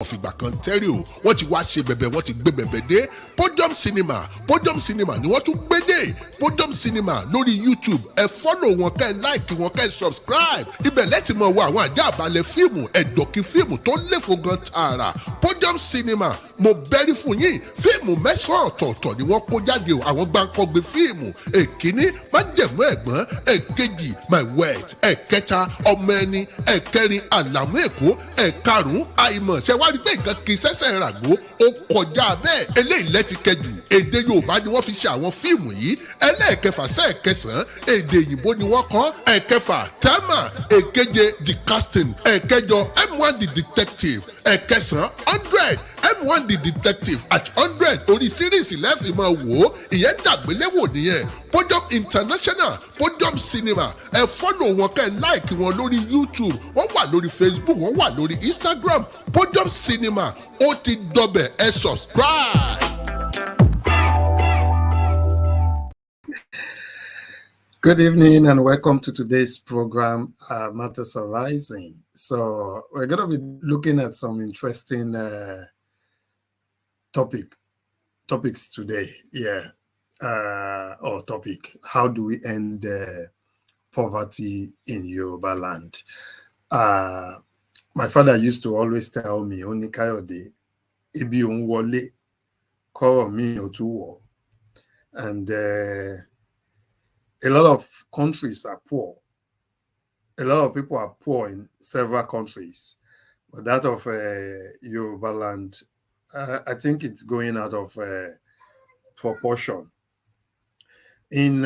ọ̀fìgbà kan tẹ́rì o wọ́n ti wá ṣe bẹ̀bẹ̀ wọ́n ti gbé bẹ̀bẹ̀ dé podium cinema ni wọ́n tún gbé dé podium cinema lórí YouTube ẹ fọ́lọ̀ wọn kẹ́ ẹ láìkì wọn kẹ́ ẹ subscribe ibẹ̀ lẹ́tì mọ̀ wọ àwọn àjá àbálẹ̀ fíìmù ẹ̀dọ̀kí fíìmù tó léfo gan tààrà podium cinema mo bẹ́rí fún yín fíìmù mẹ́sàn-án ọ̀tọ̀ọ̀tọ̀ ni wọ́n kó jáde o àwọn gbàǹkọ́gbé fíìmù èkíní májẹ̀mú ẹ̀gbọ́n èkejì my wet ẹ̀kẹta ọmọ ẹni ẹ̀kẹrin àlàmú èkó ẹ̀karùn-ún àìmọ̀ ṣẹ́wá rí pé nǹkan kì í ṣẹ̀ṣẹ̀ ràgbó ó kọjá bẹ́ẹ̀ eléyìí lẹ́ti kẹjù èdè Yorùbá ni wọ́n fi ṣe àwọn fíìmù yìí ẹlẹ́ẹ̀kẹfà sẹ́ẹ̀kẹsàn-án èdè òyìnbó ni wọ́n kọ́ ẹ̀kẹfà tẹ́mà èkeje the casting ẹ̀kẹjọ M1 the detective ẹ̀kẹsàn-án 100 M1 the detective at 100 orí síríìsì lẹ́fì máa wò ó ìyẹn dàgbéléwò nìyẹn podium international podium cinema ẹ fọ́lọ̀ wọn kẹ́ ẹ láìkì wọn lórí YouTube wọ́n wà lórí Facebook wọ́n wà lórí Instagram podium cinema ó ti dọbẹ̀ ẹ subscribe. Good evening and welcome to today's program, Matters Arising. So we're going to be looking at some interesting topics today. Topic: how do we end poverty in Yorubaland? My father used to always tell me, "Oni Kayode, ibi òun wọlé, kọ́rọ̀ mi ò tún wọ̀," and a lot of countries are poor. A lot of people are poor in several countries, but that of Yorubaland, I think it's going out of proportion. In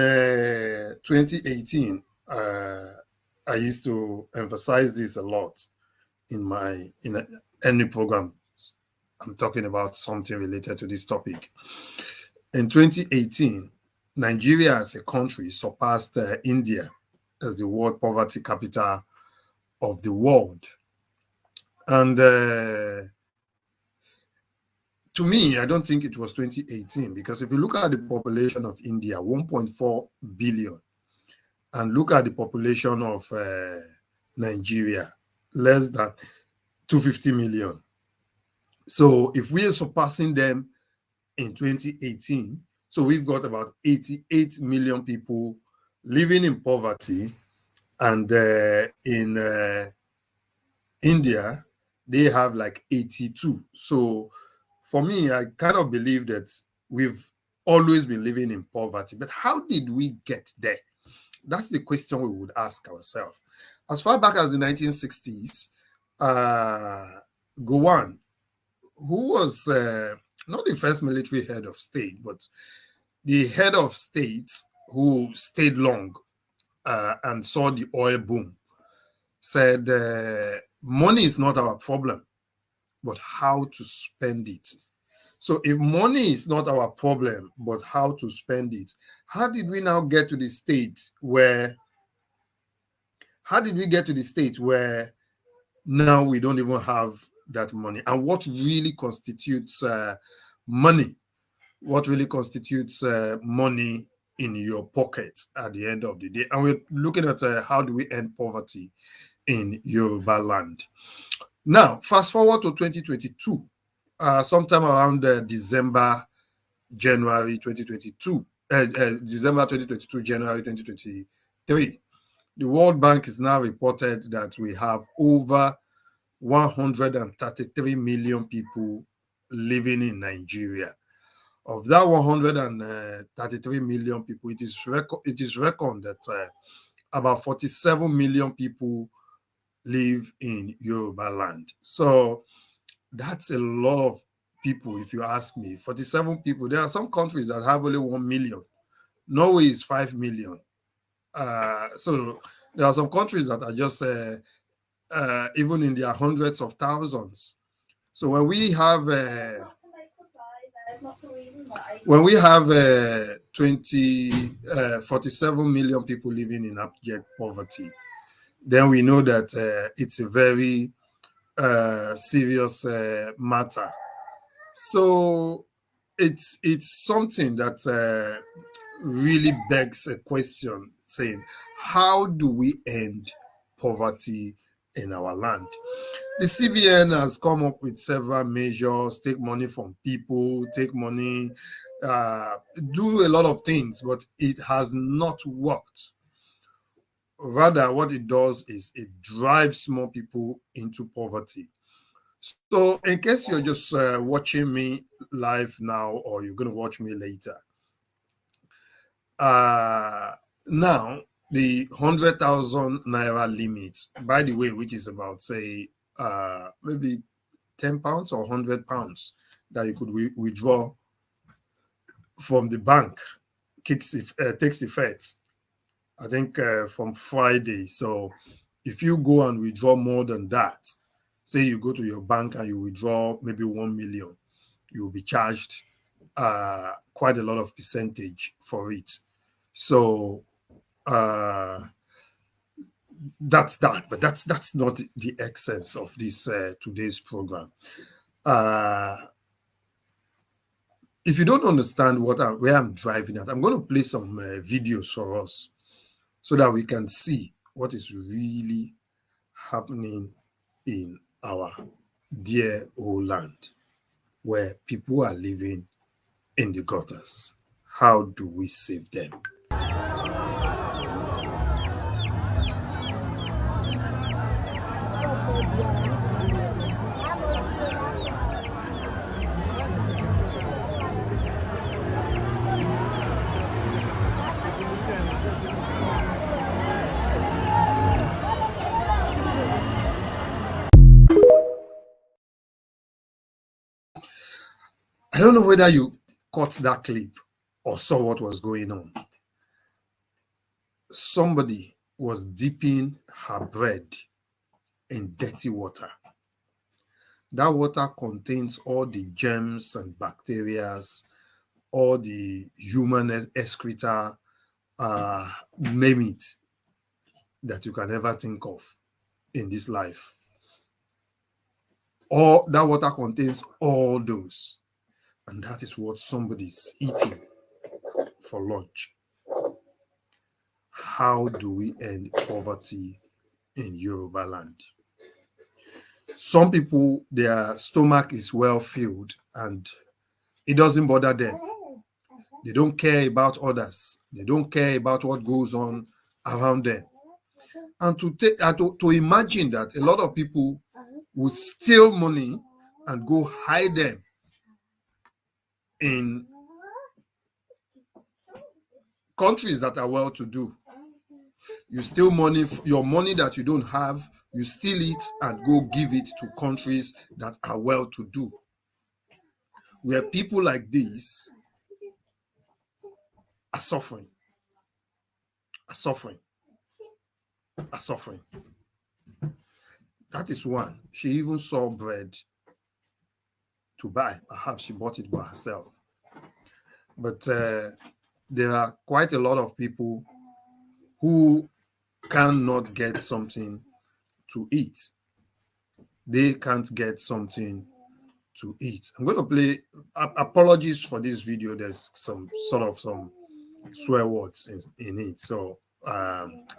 2018, I used to emphasize this a lot in any program. I'm talking about something related to this topic. In 2018, Nigeria as a country surpassed India as the world poverty capital of the world. And to me, I don't think it was 2018, because if you look at the population of India, 1.4 billion, and look at the population of Nigeria, less than 250 million. So if we are surpassing them in 2018, so we've got about 88 million people living in poverty, and in India, they have like 82. So for me, I kind of believe that we've always been living in poverty. But how did we get there? That's the question we would ask ourselves. As far back as the 1960s, Gowon, who was not the first military head of state, but the head of state who stayed long and saw the oil boom, said, money is not our problem, but how to spend it. So if money is not our problem, but how to spend it, how did we now get to the state where, now we don't even have that money? And what really constitutes money? What really constitutes money in your pocket at the end of the day? And we're looking at how do we end poverty in Yorubaland. Now, fast forward to 2022, sometime around December 2022, January 2023, the World Bank is now reported that we have over 133 million people living in Nigeria. Of that 133 million people, it is reckoned that about 47 million people live in Yorubaland. So that's a lot of people, if you ask me. 47 people. There are some countries that have only 1 million. Norway is 5 million. So there are some countries that are just even in their hundreds of thousands. So when we have 47 million people living in abject poverty, then we know that it's a very serious matter. So it's something that really begs a question, saying, how do we end poverty in our land. The CBN has come up with several measures, take money from people, take money, do a lot of things, but it has not worked. Rather, what it does is it drives more people into poverty. So in case you're just watching me live now, or you're going to watch me later, now the 100,000 naira limit, by the way, which is about, say, maybe £10 or £100 that you could withdraw from the bank, takes effect, I think, from Friday. So if you go and withdraw more than that, say you go to your bank and you withdraw maybe 1 million, you'll be charged quite a lot of percentage for it. So that's that, but that's not the essence of this today's program. If you don't understand where I'm driving at, I'm going to play some videos for us so that we can see what is really happening in our dear old land, where people are living in the gutters. How do we save them? I don't know whether you caught that clip or saw what was going on. Somebody was dipping her bread in dirty water. That water contains all the germs and bacteria, all the human excreta, name it, that you can ever think of in this life. All that water contains all those. And that is what somebody's eating for lunch. How do we end poverty in Yorubaland? Some people, their stomach is well filled and it doesn't bother them. They don't care about others. They don't care about what goes on around them. And to imagine that a lot of people would steal money and go hide them in countries that are well-to-do. You steal money, your money that you don't have, you steal it and go give it to countries that are well-to-do. Where people like this are suffering. That is one. She even saw bread to buy. Perhaps she bought it by herself. But there are quite a lot of people who cannot get something to eat. They can't get something to eat. I'm going to play, apologies for this video. There's some swear words in it. So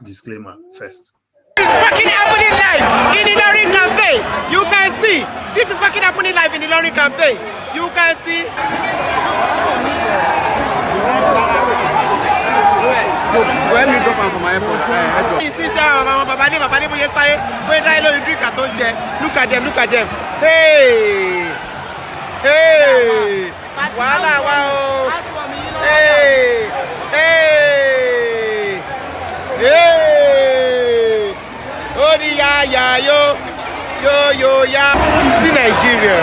disclaimer first. This is fucking happening live in the Lorry campaign. You can see. This is fucking happening live in the Lorry campaign. You can see. When you drop from my airport, look at them, look at them. Hey! Hey! Wow! Wow! Hey! Hey! Hey! Oh, yeah, yo, yeah. See Nigeria.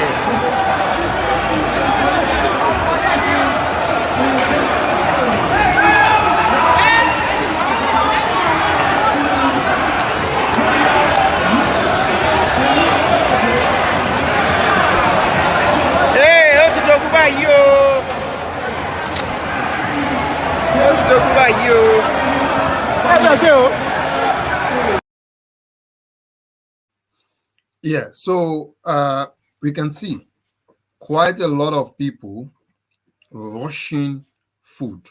Yeah, so we can see quite a lot of people rushing food.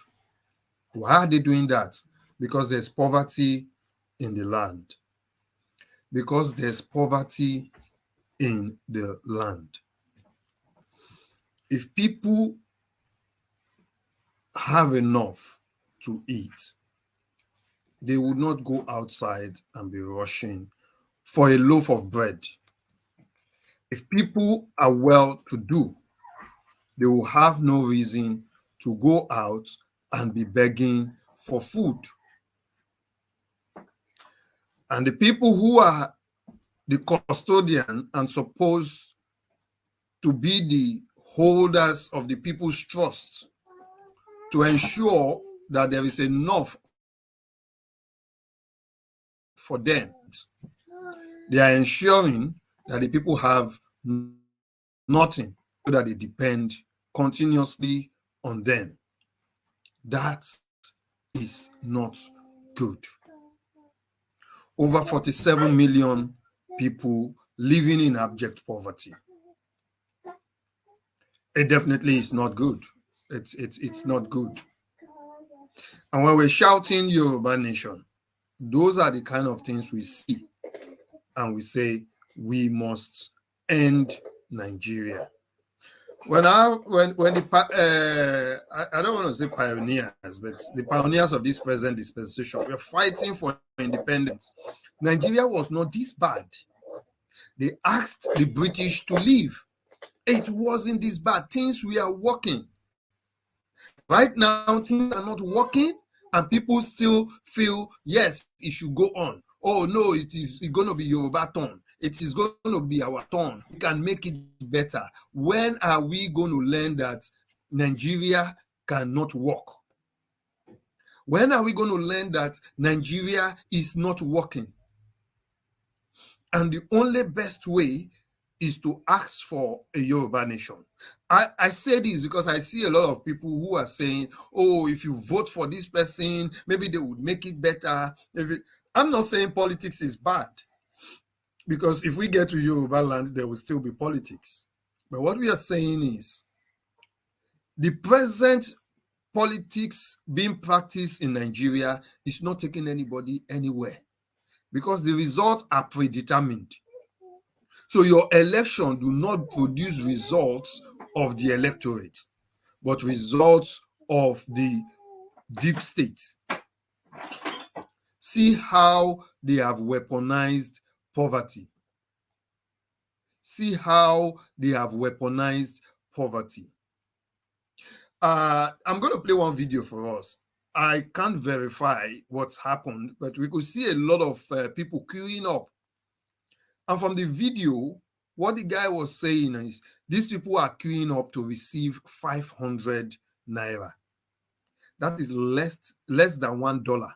Why are they doing that? Because there's poverty in the land. because there's poverty in the land. If people have enough to eat, they would not go outside and be rushing for a loaf of bread. If people are well to do, they will have no reason to go out and be begging for food. And the people who are the custodian and supposed to be the holders of the people's trust to ensure that there is enough for them, they are ensuring that the people have nothing so that they depend continuously on them. That is not good. Over 47 million people living in abject poverty. It definitely is not good. It's not good. And when we're shouting Yoruba Nation, those are the kind of things we see and we say we must end Nigeria. When I don't want to say pioneers, but the pioneers of this present dispensation were fighting for independence, Nigeria was not this bad. They asked the British to leave. It wasn't this bad. Things were working. Right now, things are not working, and people still feel, yes, it should go on. Oh, no, it's going to be Yoruba turn. It is going to be our turn. We can make it better. When are we going to learn that Nigeria cannot work? When are we going to learn that Nigeria is not working? And the only best way is to ask for a Yoruba nation. I say this because I see a lot of people who are saying, oh, if you vote for this person, maybe they would make it better. I'm not saying politics is bad, because if we get to Yorubaland, there will still be politics. But what we are saying is the present politics being practiced in Nigeria is not taking anybody anywhere, because the results are predetermined. So your election do not produce results of the electorate, but results of the deep state. See how they have weaponized poverty. See how they have weaponized poverty. I'm going to play one video for us. I can't verify what's happened, but we could see a lot of people queuing up. And from the video, what the guy was saying is, these people are queuing up to receive 500 naira. That is less than $1.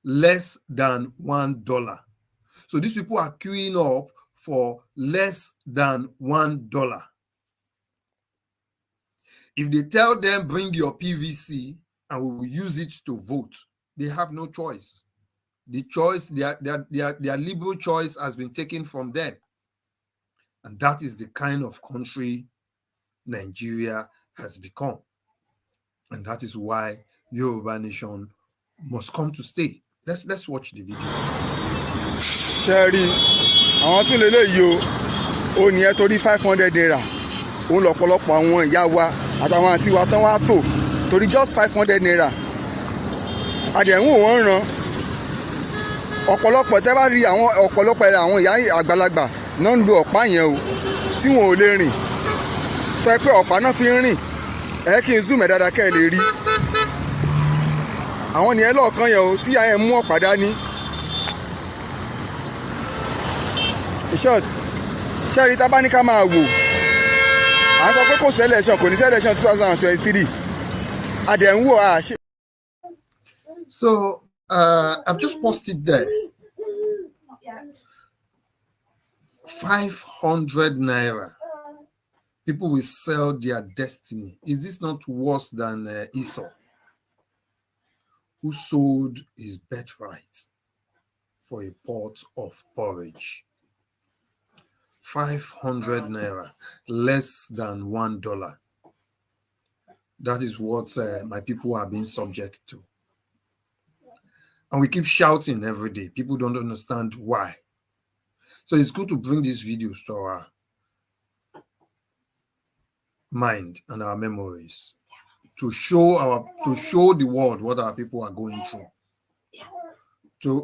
Less than $1. So these people are queuing up for less than $1. If they tell them, bring your PVC and we will use it to vote, they have no choice. The choice, their liberal choice has been taken from them. And that is the kind of country Nigeria has become. And that is why Yoruba Nation must come to stay. Let's watch the video. Sherry, àwọn tún lè léyìí o ní ẹ torí 500 naira òun lọ́pọ̀lọpọ̀ àwọn ìyá wa àtàwọn àǹtí wa tán wá tò torí just 500 naira àdẹ̀hùn wọ́n ràn ọ̀pọ̀lọpọ̀ tẹ́ bá rí àwọn ọ̀pọ̀lọpọ̀ àwọn ìyá àgbàlagbà náà ń lo ọ̀pá yẹn o tí wọn ò lè rìn tó ẹ pé ọ̀pá náà fi ń rìn ẹ kí n zoom ẹ̀ dáadáa kẹ́ ẹ lè rí àwọn nìyẹn lọ́ọ̀kan yẹn o tí ìyá yẹn mú ọ̀pá dání. short ṣẹ́ẹ̀rí tábà ní ká máa wò à ń sọ pé kò sí election kò ní sí election 2023 adẹ̀ ń wò á ṣe. So I've just posted there. 500 naira. People will sell their destiny. Is this not worse than Esau, who sold his birthright for a pot of porridge? 500 naira, less than $1. That is what my people are being subject to. And we keep shouting every day. People don't understand why. So it's good to bring these videos to our mind and our memories, to show the world what our people are going through,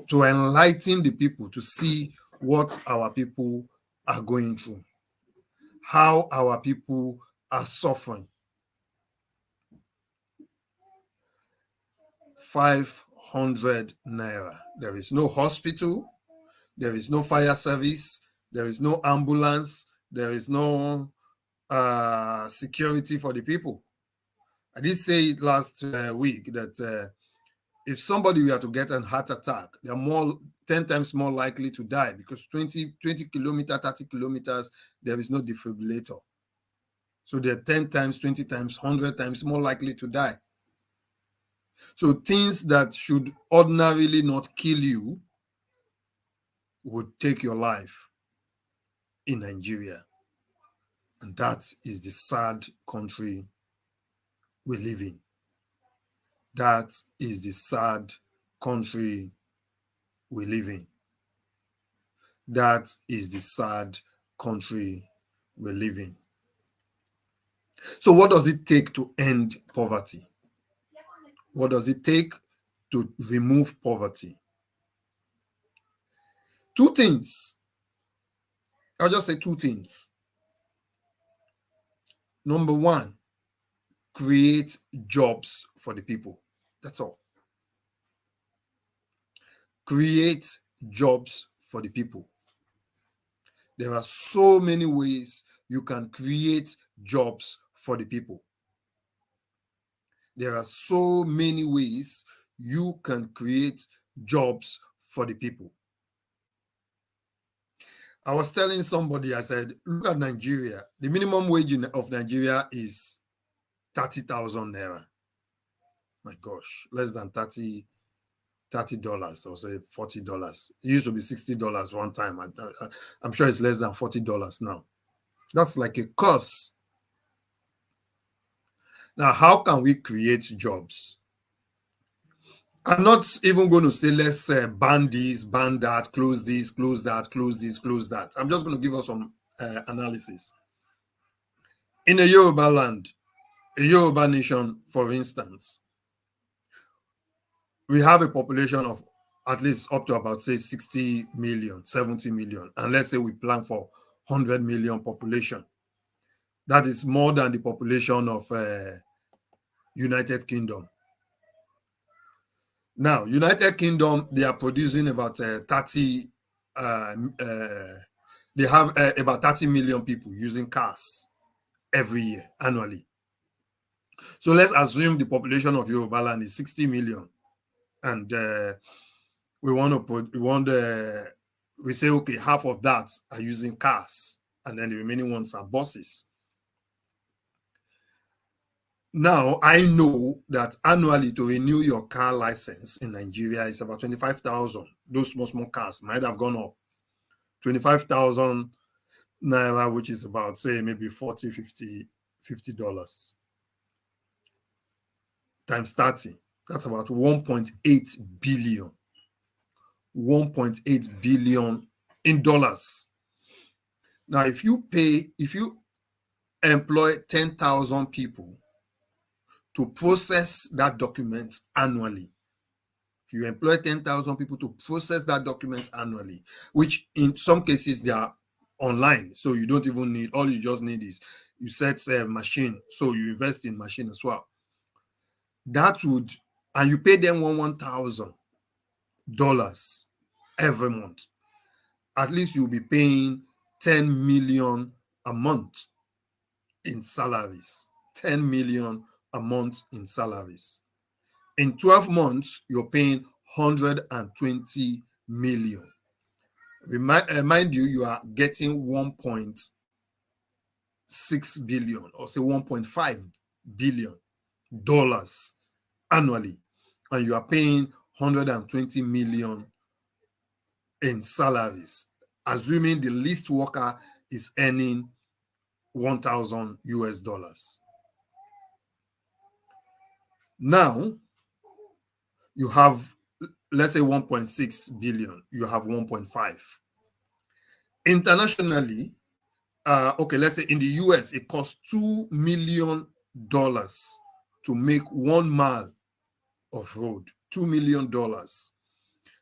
to enlighten the people to see what our people are going through, how our people are suffering. 500 naira. There is no hospital, there is no fire service, there is no ambulance, there is no security for the people. I did say it last week that if somebody were to get a heart attack, they're 10 times more likely to die, because 20 kilometers, 30 kilometers, there is no defibrillator. So they're 10 times, 20 times, 100 times more likely to die. So things that should ordinarily not kill you would take your life in Nigeria. And that is the sad country we live in. That is the sad country we live in. That is the sad country we live in. So what does it take to end poverty? What does it take to remove poverty? Two things. I'll just say two things. Number one, create jobs for the people. That's all. Create jobs for the people. There are so many ways you can create jobs for the people. There are so many ways you can create jobs for the people. I was telling somebody, I said, look at Nigeria. The minimum wage of Nigeria is 30,000 naira. My gosh, less than $30 or say $40. It used to be $60 one time. I'm sure it's less than $40 now. That's like a curse. Now, how can we create jobs? I'm not even going to say let's ban this, ban that, close this, close that, close this, close that. I'm just going to give us some analysis. In a Yorubaland, a Yoruba nation, for instance, we have a population of at least up to about, say, 60 million, 70 million. And let's say we plan for 100 million population. That is more than the population of United Kingdom. Now, United Kingdom, they are producing about 30, they have about 30 million people using cars every year, annually. So let's assume the population of Yorubaland is 60 million. And we say, okay, half of that are using cars, and then the remaining ones are buses. Now, I know that annually to renew your car license in Nigeria is about 25,000. Those small cars might have gone up. 25,000 naira, which is about, say, maybe $40, $50 times 30. That's about 1.8 billion. 1.8 billion in dollars. Now, if you employ 10,000 people to process that document annually, if you employ 10,000 people to process that document annually, which in some cases they are online, so you don't even need, all you just need is you set a machine, so you invest in machine as well. That would, and you pay them $1,000 every month. At least you'll be paying 10 million a month in salaries. 10 million a month in salaries. In 12 months, you're paying 120 million. Mind you, you are getting 1.6 billion or say 1.5 billion dollars annually, and you are paying 120 million in salaries, assuming the least worker is earning $1,000. Now, you have let's say 1.6 billion, you have 1.5. Internationally, okay, let's say in the US, it costs $2 million to make 1 mile of road. $2 million.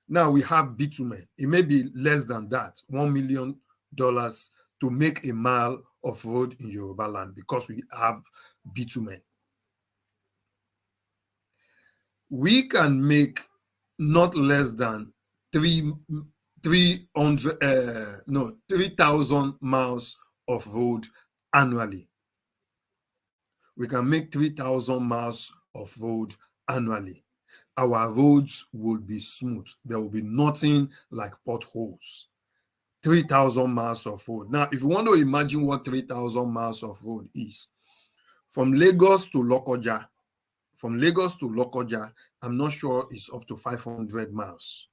Now we have bitumen. It may be less than that, $1 million to make a mile of road in Yorubaland because we have bitumen. We can make not less than 3,000 miles of road annually. We can make 3,000 miles of road annually. Our roads will be smooth. There will be nothing like potholes. 3,000 miles of road. Now, if you want to imagine what 3,000 miles of road is, from Lagos to Lokoja, I'm not sure it's up to 500 miles,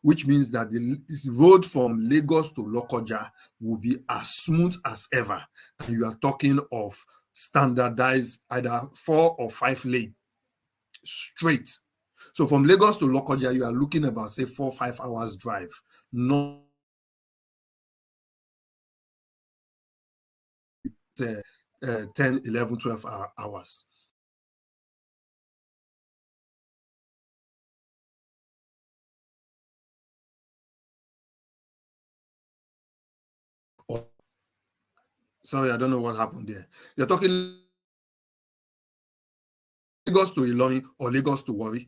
which means that the road from Lagos to Lokoja will be as smooth as ever. And you are talking of standardized either 4 or 5 lane straight. So from Lagos to Lokoja, you are looking about, say, 4 or 5 hours drive. Not 10, 11, 12 hours. Sorry, I don't know what happened there. You're talking Lagos to Ilorin or Lagos to Warri.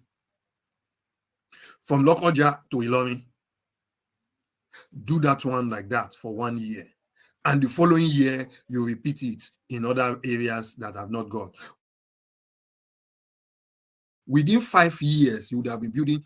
From Lokoja to Ilorin. Do that one like that for 1 year. And the following year, you repeat it in other areas that have not gone. Within 5 years, you would have been building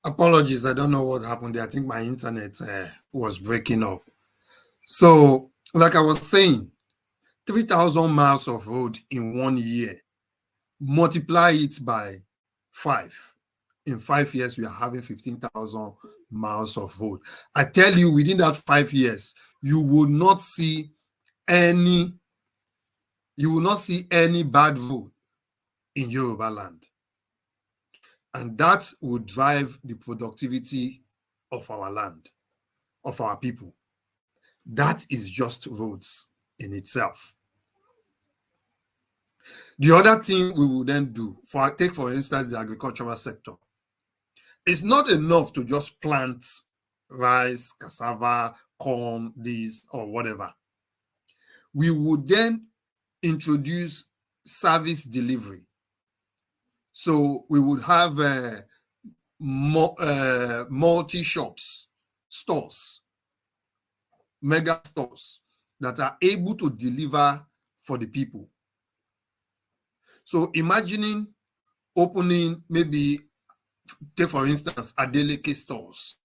apologies. I don't know what happened there. I think my internet was breaking up. So, like I was saying, 3,000 miles of road in 1 year. Multiply it by 5. In 5 years, we are having 15,000 miles of road. I tell you, within that 5 years, you will not see any bad road in Yorubaland. And that will drive the productivity of our land, of our people. That is just roads in itself. The other thing we will then do, take for instance the agricultural sector, it's not enough to just plant rice, cassava, corn, this or whatever. We would then introduce service delivery. So we would have multi-shops, stores, mega stores that are able to deliver for the people. So imagining opening, maybe take for instance Adeleke stores.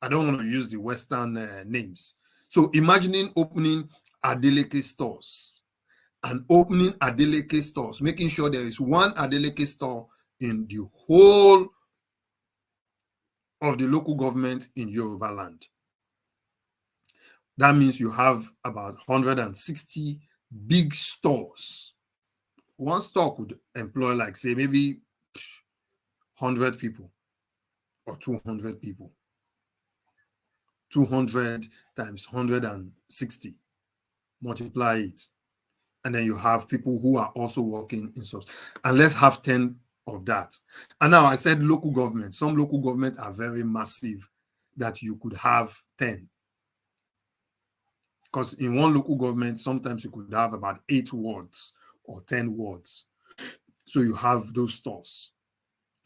I don't want to use the Western names. So imagining opening Adeleke stores and opening Adeleke stores, making sure there is one Adeleke store in the whole of the local government in Yorubaland. That means you have about 160 big stores. One store could employ, like, say, maybe 100 people or 200 people. 200 times 160, multiply it. And then you have people who are also working in subs. And let's have 10 of that. And now I said local government. Some local government are very massive that you could have 10. Because in one local government, sometimes you could have about 8 wards or 10 wards. So you have those stores.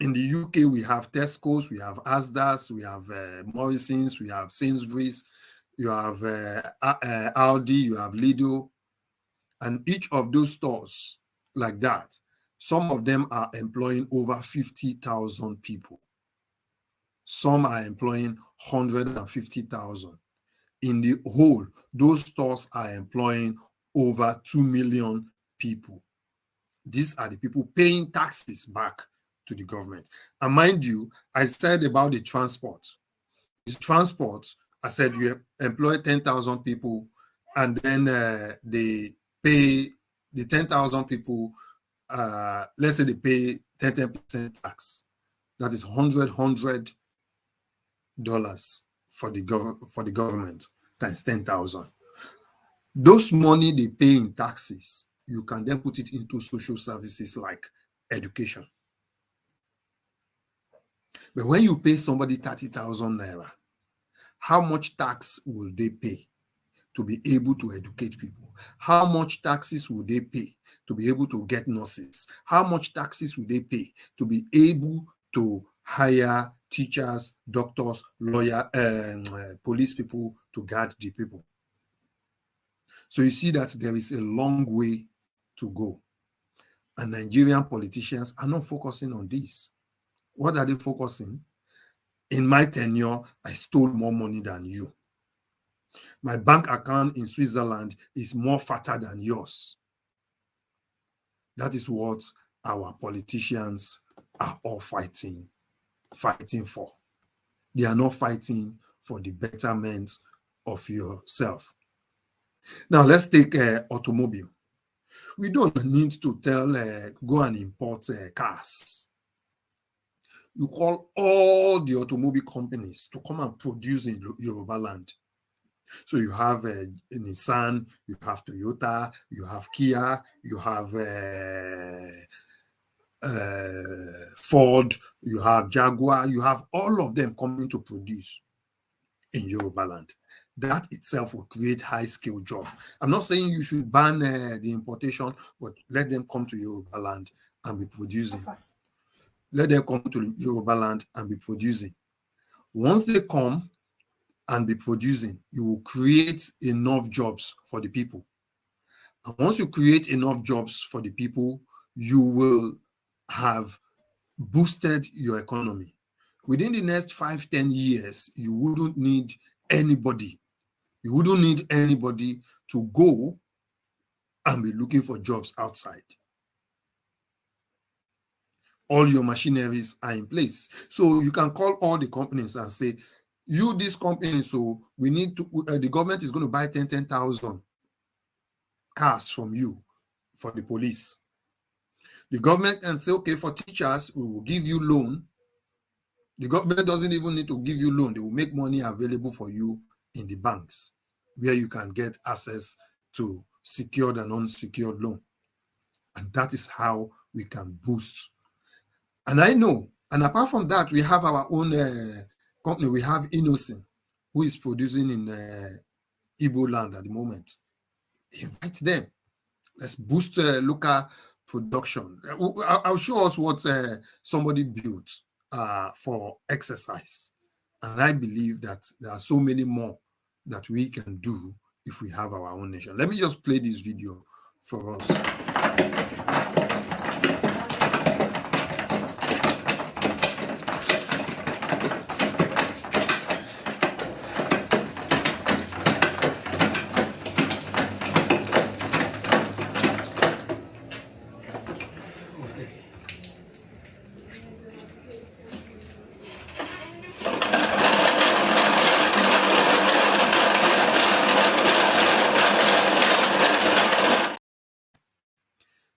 In the UK, we have Tesco's, we have Asda's, we have Morrison's, we have Sainsbury's, you have Aldi, you have Lidl. And each of those stores like that, some of them are employing over 50,000 people. Some are employing 150,000. In the whole, those stores are employing over 2 million people. These are the people paying taxes back to the government. And mind you, I said about the transport. The transport, I said you employ 10,000 people, and then they pay the 10,000 people, let's say they pay 10% tax. That is $100 for the government times 10,000. Those money they pay in taxes, you can then put it into social services like education. But when you pay somebody 30,000 naira, how much tax will they pay to be able to educate people? How much taxes will they pay to be able to get nurses? How much taxes will they pay to be able to hire teachers, doctors, lawyers, police people to guard the people? So you see that there is a long way to go. And Nigerian politicians are not focusing on this. What are they focusing? In my tenure, I stole more money than you. My bank account in Switzerland is more fatter than yours. That is what our politicians are all fighting for. They are not fighting for the betterment of yourself. Now, let's take automobile. We don't need to go and import cars. You call all the automobile companies to come and produce in Yorubaland. So you have Nissan, you have Toyota, you have Kia, you have Ford, you have Jaguar, you have all of them coming to produce in Yorubaland. That itself will create high-skilled jobs. I'm not saying you should ban the importation, but let them come to Yorubaland and be producing. Let them come to Yorubaland and be producing. Once they come and be producing, you will create enough jobs for the people. And once you create enough jobs for the people, you will have boosted your economy. Within the next 5-10 years, you wouldn't need anybody. You wouldn't need anybody to go and be looking for jobs outside. All your machineries are in place. So you can call all the companies and say, you, this company, so we need to, the government is going to buy 10,000 cars from you for the police. The government can say, okay, for teachers, we will give you loan. The government doesn't even need to give you loan. They will make money available for you in the banks where you can get access to secured and unsecured loan. And that is how we can boost. And I know, and apart from that, we have our own company. We have Innocent, who is producing in Igbo land at the moment. Invite them. Let's boost local production. I'll show us what somebody built for exercise. And I believe that there are so many more that we can do if we have our own nation. Let me just play this video for us.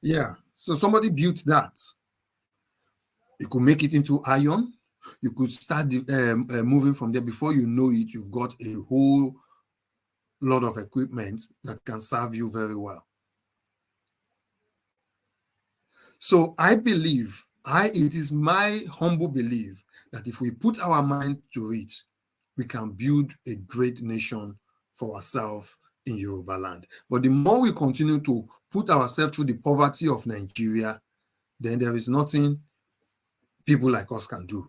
Yeah. So somebody built that. You could make it into iron. You could start moving from there. Before you know it, you've got a whole lot of equipment that can serve you very well. So I believe, it is my humble belief that if we put our mind to it, we can build a great nation for ourselves in Yorubaland. But the more we continue to put ourselves through the poverty of Nigeria, then there is nothing people like us can do.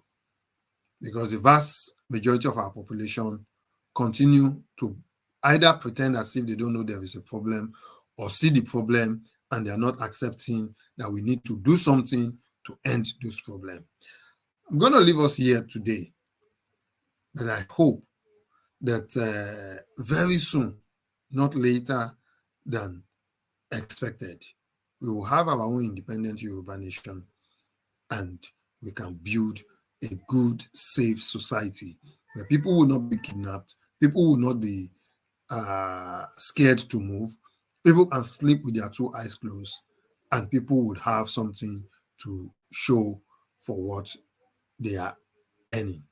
Because the vast majority of our population continue to either pretend as if they don't know there is a problem, or see the problem and they are not accepting that we need to do something to end this problem. I'm going to leave us here today, but I hope that very soon, not later than expected, we will have our own independent Yoruba nation, and we can build a good, safe society where people will not be kidnapped, people will not be scared to move, people can sleep with their 2 eyes closed, and people would have something to show for what they are earning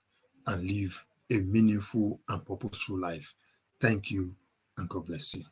and live a meaningful and purposeful life. Thank you, and God bless you.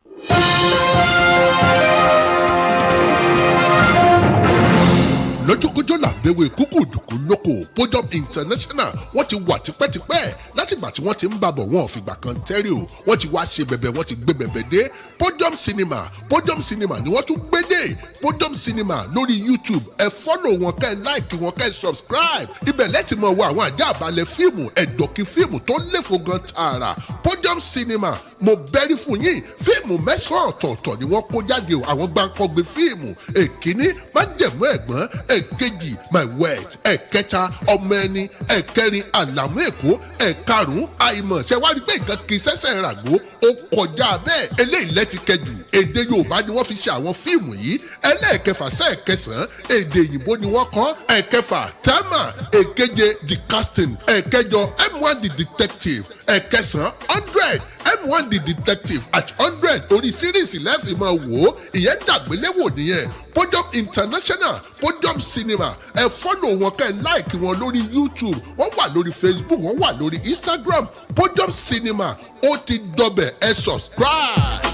lójúkójó làbẹ̀wò kúkú dùkú lóko Podium International wọ́n ti wà tipẹ́tipẹ́ látìgbà tí wọ́n ti ń bàbọ̀ wọn ò fìgbà kan tẹ́rì o wọ́n ti wá ṣe bẹ̀bẹ̀ wọ́n ti gbé bẹ̀bẹ̀ dé Podium Cinema ni wọ́n tún gbé dé Podium Cinema lórí YouTube ẹ fọ́lọ̀ wọn kẹ́ ẹ láìkì wọn kẹ́ ẹ subscribe ibẹ̀ lẹ́tì mọ̀ wọ àwọn àjá àbálẹ̀ fíìmù ẹ̀dọ̀kí fíìmù tó léfò gan tààrà Podium Cinema mo bẹ́rí fún yín fíìmù 9 ọ̀tọ̀ọ̀tọ̀ ni wọ́n kó jáde o àwọn gbàǹkọ́gbé fíìmù èkíní májẹ̀mú ẹ̀gbọ́n èkejì my word ẹ̀kẹta ọmọ ẹni ẹ̀kẹrin àlàmú èkó ẹ̀karùn-ún àìmọ̀ ṣẹ̀wárí pé nǹkan kì í ṣẹ̀ṣẹ̀ ràgó ó kọjá bẹ́ẹ̀ eléyìí lẹ́tìkẹjù èdè Yorùbá ni wọ́n fi ṣe àwọn fíìmù yìí ẹlẹ́ẹ̀kẹfà sẹ́ẹ̀kẹsàn-án èdè òyìnbó ni wọ́n kọ́ ẹ̀kẹfà tẹ́mà èkeje the casting ẹ̀kẹjọ M1 the detective ẹ̀kẹsàn 100 M1 the detective at 100 orí síríìsì lẹ́fì máa wò ó ìyẹn dàgbéléwò nìyẹn Podium International Podium Cinema ẹ fọ́lọ̀ wọn ká ẹ láìkì wọn lórí YouTube wọ́n wà lórí Facebook wọ́n wà lórí Instagram Podium Cinema ó ti dọbẹ̀ ẹ subscribe.